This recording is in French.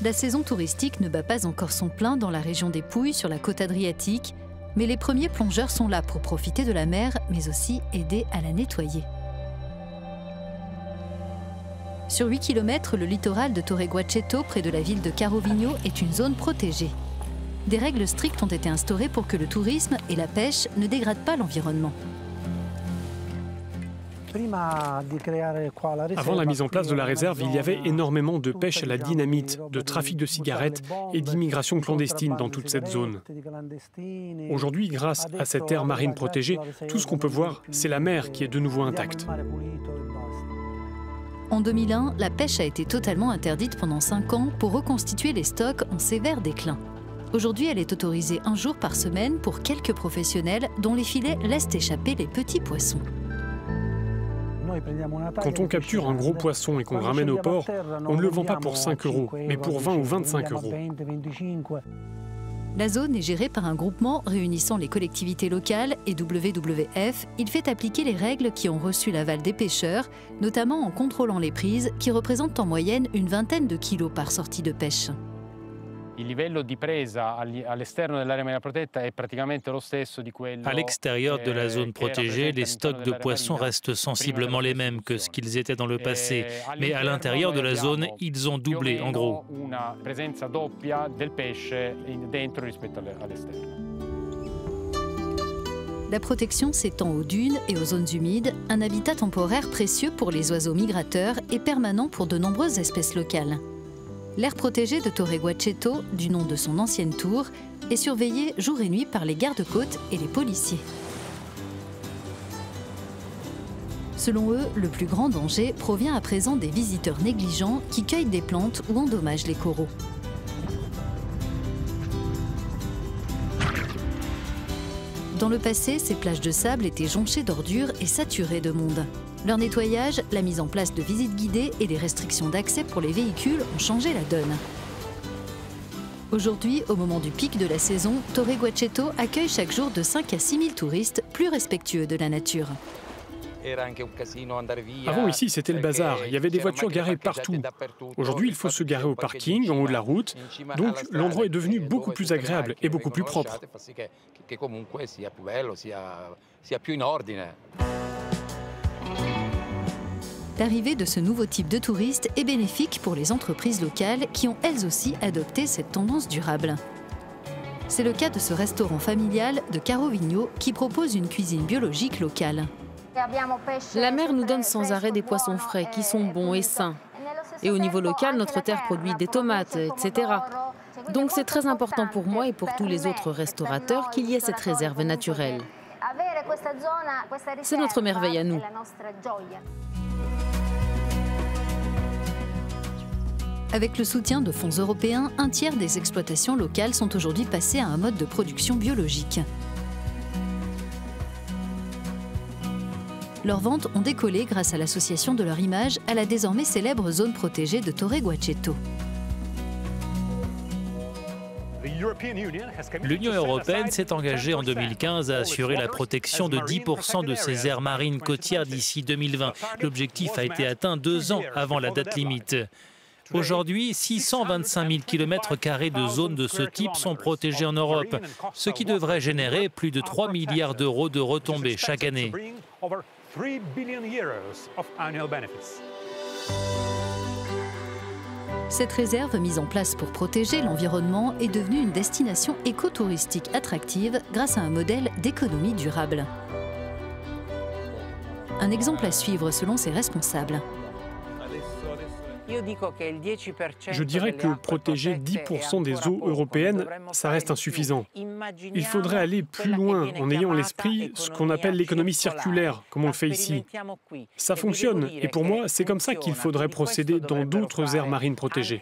La saison touristique ne bat pas encore son plein dans la région des Pouilles, sur la côte adriatique, mais les premiers plongeurs sont là pour profiter de la mer, mais aussi aider à la nettoyer. Sur 8 km, le littoral de Torre Guaceto, près de la ville de Carovigno, est une zone protégée. Des règles strictes ont été instaurées pour que le tourisme et la pêche ne dégradent pas l'environnement. Avant la mise en place de la réserve, il y avait énormément de pêche à la dynamite, de trafic de cigarettes et d'immigration clandestine dans toute cette zone. Aujourd'hui, grâce à cette aire marine protégée, tout ce qu'on peut voir, c'est la mer qui est de nouveau intacte. En 2001, la pêche a été totalement interdite pendant 5 ans pour reconstituer les stocks en sévère déclin. Aujourd'hui, elle est autorisée 1 jour par semaine pour quelques professionnels dont les filets laissent échapper les petits poissons. Quand on capture un gros poisson et qu'on le ramène au port, on ne le vend pas pour 5 €, mais pour 20 ou 25 €. La zone est gérée par un groupement réunissant les collectivités locales et WWF. Il fait appliquer les règles qui ont reçu l'aval des pêcheurs, notamment en contrôlant les prises qui représentent en moyenne une vingtaine de kilos par sortie de pêche. À l'extérieur de la zone protégée, les stocks de poissons restent sensiblement les mêmes que ce qu'ils étaient dans le passé. Mais à l'intérieur de la zone, ils ont doublé, en gros. La protection s'étend aux dunes et aux zones humides, un habitat temporaire précieux pour les oiseaux migrateurs et permanent pour de nombreuses espèces locales. L'aire protégée de Torre Guaceto, du nom de son ancienne tour, est surveillée jour et nuit par les gardes-côtes et les policiers. Selon eux, le plus grand danger provient à présent des visiteurs négligents qui cueillent des plantes ou endommagent les coraux. Dans le passé, ces plages de sable étaient jonchées d'ordures et saturées de monde. Leur nettoyage, la mise en place de visites guidées et des restrictions d'accès pour les véhicules ont changé la donne. Aujourd'hui, au moment du pic de la saison, Torre Guaceto accueille chaque jour de 5 à 6 000 touristes plus respectueux de la nature. Avant, ici, c'était le bazar. Il y avait des voitures garées partout. Aujourd'hui, il faut se garer au parking, en haut de la route. Donc, l'endroit est devenu beaucoup plus agréable et beaucoup plus propre. L'arrivée de ce nouveau type de touristes est bénéfique pour les entreprises locales qui ont elles aussi adopté cette tendance durable. C'est le cas de ce restaurant familial de Carovigno qui propose une cuisine biologique locale. La mer nous donne sans arrêt des poissons frais qui sont bons et sains. Et au niveau local, notre terre produit des tomates, etc. Donc c'est très important pour moi et pour tous les autres restaurateurs qu'il y ait cette réserve naturelle. C'est notre merveille à nous. Avec le soutien de fonds européens, un tiers des exploitations locales sont aujourd'hui passées à un mode de production biologique. Leurs ventes ont décollé grâce à l'association de leur image à la désormais célèbre zone protégée de Torre Guaceto. L'Union européenne s'est engagée en 2015 à assurer la protection de 10% de ses aires marines côtières d'ici 2020. L'objectif a été atteint 2 ans avant la date limite. Aujourd'hui, 625 000 km² de zones de ce type sont protégées en Europe, ce qui devrait générer plus de 3 milliards d'euros de retombées chaque année. Cette réserve mise en place pour protéger l'environnement est devenue une destination écotouristique attractive grâce à un modèle d'économie durable. Un exemple à suivre selon ses responsables. Je dirais que protéger 10% des eaux européennes, ça reste insuffisant. Il faudrait aller plus loin en ayant à l'esprit ce qu'on appelle l'économie circulaire, comme on le fait ici. Ça fonctionne, et pour moi, c'est comme ça qu'il faudrait procéder dans d'autres aires marines protégées.